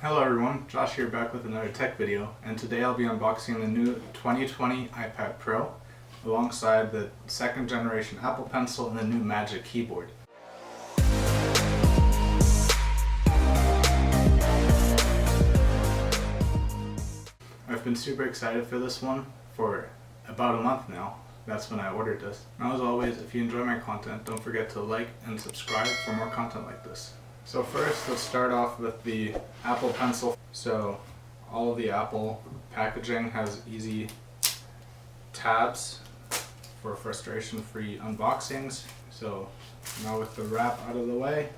Hello everyone, Josh here back with another tech video, and today I'll be unboxing the new 2020 iPad Pro alongside the second generation Apple Pencil and the new Magic Keyboard. I've been super excited for this one for about a month now. That's when I ordered this. Now as always, if you enjoy my content, don't forget to like and subscribe for more content like this. So first, let's start off with the Apple Pencil. So all of the Apple packaging has easy tabs for frustration-free unboxings. So now with the wrap out of the way,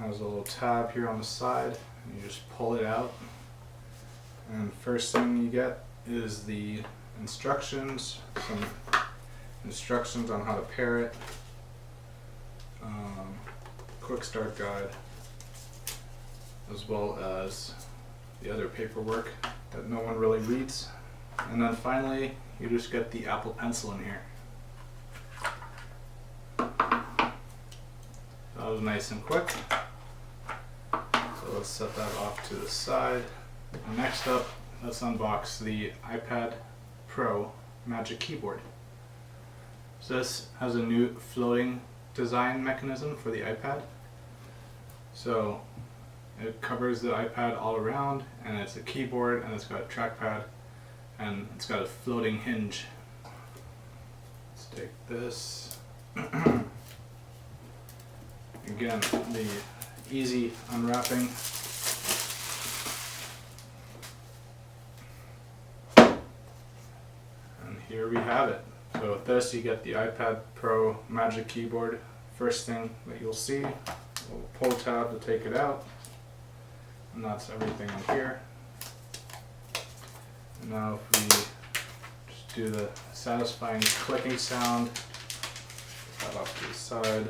has a little tab here on the side, and you just pull it out. And first thing you get is the instructions, some instructions on how to pair it. Quick start guide, as well as the other paperwork that no one really reads. And then finally, you just get the Apple Pencil in here. That was nice and quick. So let's set that off to the side. And next up, let's unbox the iPad Pro Magic Keyboard. So this has a new floating design mechanism for the iPad. So it covers the iPad all around, and it's a keyboard, and it's got a trackpad, and it's got a floating hinge. Let's take this. Again, the easy unwrapping. And here we have it. So with this, you get the iPad Pro Magic Keyboard. First thing that you'll see, a little pull tab to take it out, and that's everything in here. And now if we just do the satisfying clicking sound, put that off to the side.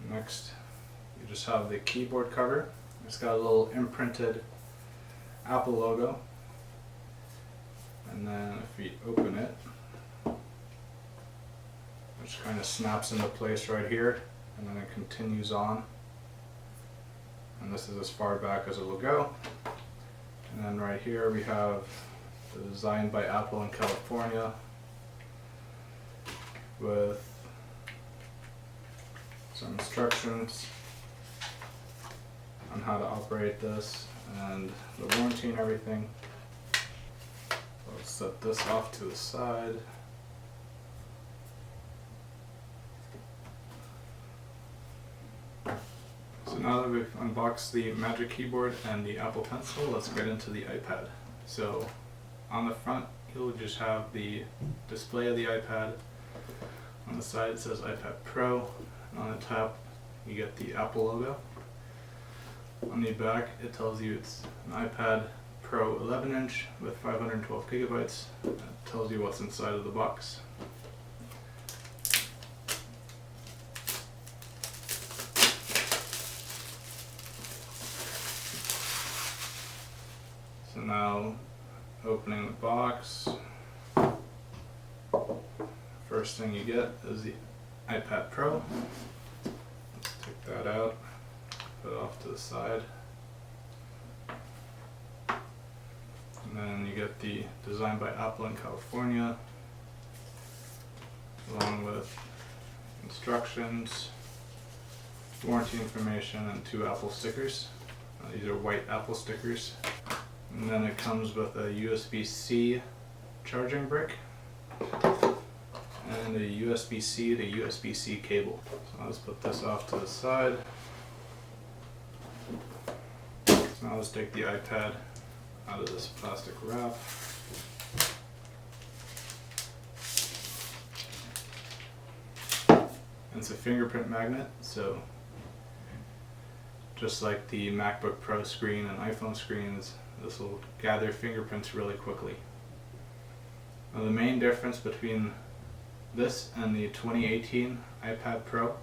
Next, you just have the keyboard cover. It's got a little imprinted Apple logo. And then if we open it, which kind of snaps into place right here, and then it continues on. And this is as far back as it will go. And then right here we have the Designed by Apple in California, with some instructions on how to operate this and the warranty and everything. Let's set this off to the side. So now that we've unboxed the Magic Keyboard and the Apple Pencil, let's get into the iPad. So on the front, you'll just have the display of the iPad. On the side it says iPad Pro, and on the top you get the Apple logo. On the back it tells you it's an iPad Pro 11-inch with 512 gigabytes. It tells you what's inside of the box. So now, opening the box, first thing you get is the iPad Pro. Let's take that out, put it off to the side. And then you get the Designed by Apple in California, along with instructions, warranty information, and 2 Apple stickers. These are white Apple stickers. And then it comes with a USB-C charging brick and a USB-C to USB-C cable. So let's put this off to the side. So now let's take the iPad out of this plastic wrap. And it's a fingerprint magnet, so just like the MacBook Pro screen and iPhone screens, this will gather fingerprints really quickly. Now the main difference between this and the 2018 iPad Pro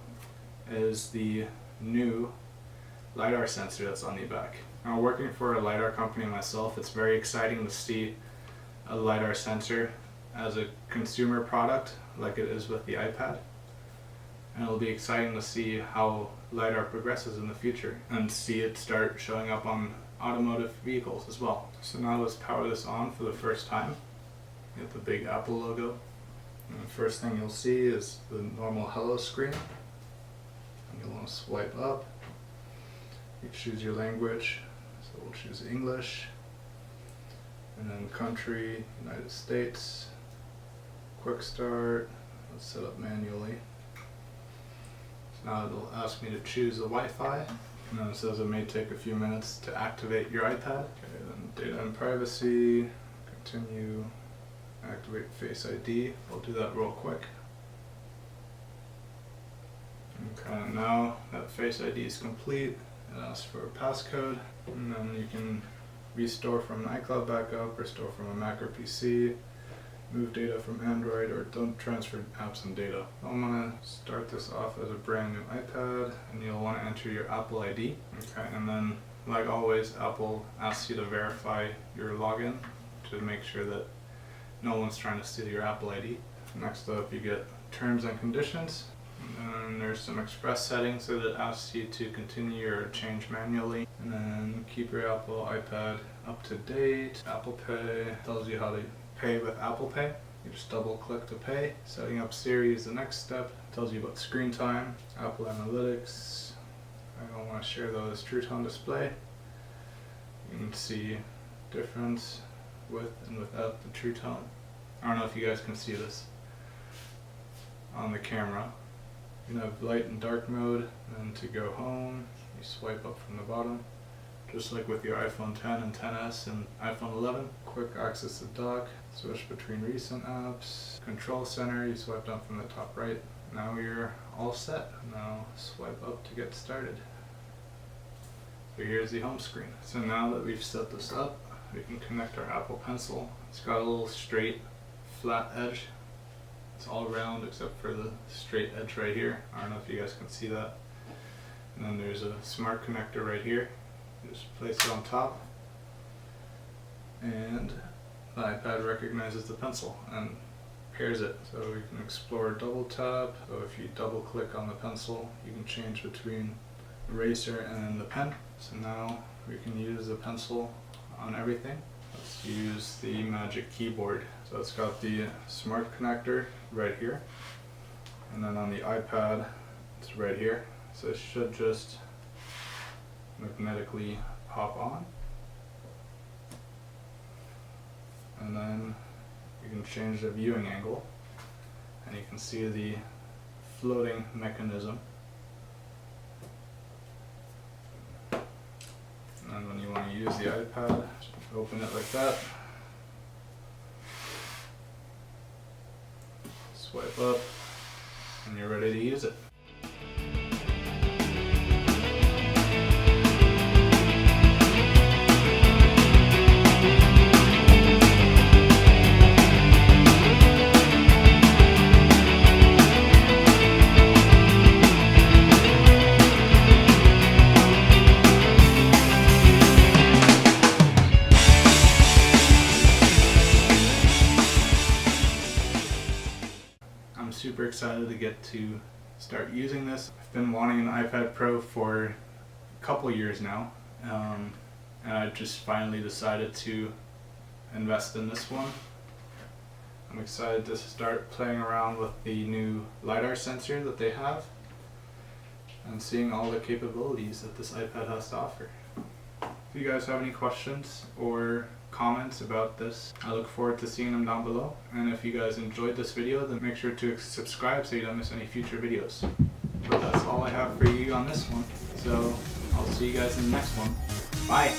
is the new LiDAR sensor that's on the back. Now, working for a LiDAR company myself, it's very exciting to see a LiDAR sensor as a consumer product like it is with the iPad. and it'll be exciting to see how LiDAR progresses in the future and see it start showing up on automotive vehicles as well. So now let's power this on for the first time. Get the big Apple logo. And the first thing you'll see is the normal hello screen. And you'll want to swipe up. You choose your language. So we'll choose English. And then country, United States. Quick start. Let's set up manually. So now it'll ask me to choose the Wi-Fi. And then it says it may take a few minutes to activate your iPad. Okay, then data and privacy. Continue. Activate Face ID. We'll do that real quick. Okay, now that Face ID is complete, it asks for a passcode, and then you can restore from an iCloud backup, restore from a Mac or PC, move data from Android, or don't transfer apps and data. I'm going to start this off as a brand new iPad, and you'll want to enter your Apple ID. Okay, and then like always, Apple asks you to verify your login to make sure that no one's trying to steal your Apple ID. Next up, you get terms and conditions. And then there's some express settings that it asks you to continue or change manually. And then keep your Apple iPad up to date. Apple Pay tells you how to pay with Apple Pay. You just double click to pay. Setting up Siri is the next step. It tells you about screen time, Apple Analytics. I don't want to share those True Tone display. You can see difference with and without the True Tone. I don't know if you guys can see this on the camera. You can have light and dark mode, and to go home, you swipe up from the bottom, just like with your iPhone 10 and 10s and iPhone 11. Quick access to dock, switch between recent apps, control center, you swipe down from the top right. Now you're all set. Now swipe up to get started. So here's the home screen. So now that we've set this up, we can connect our Apple Pencil. It's got a little straight, flat edge. It's all round except for the straight edge right here. I don't know if you guys can see that. And then there's a smart connector right here. You just place it on top. And the iPad recognizes the pencil and pairs it. So we can explore double tap. So if you double click on the pencil, you can change between eraser and the pen. So now we can use the pencil on everything. Let's use the Magic Keyboard. So it's got the smart connector right here, and then on the iPad it's right here. So it should just magnetically pop on, and then you can change the viewing angle, and you can see the floating mechanism. And when you want to use the iPad, just open it like that, swipe up, and you're ready to use it. I'm super excited to get to start using this. I've been wanting an iPad Pro for a couple years now, and I just finally decided to invest in this one. I'm excited to start playing around with the new LiDAR sensor that they have and seeing all the capabilities that this iPad has to offer. If you guys have any questions or comments about this, I look forward to seeing them down below. And if you guys enjoyed this video, then make sure to subscribe so you don't miss any future videos. But that's all I have for you on this one. So I'll see you guys in the next one. Bye!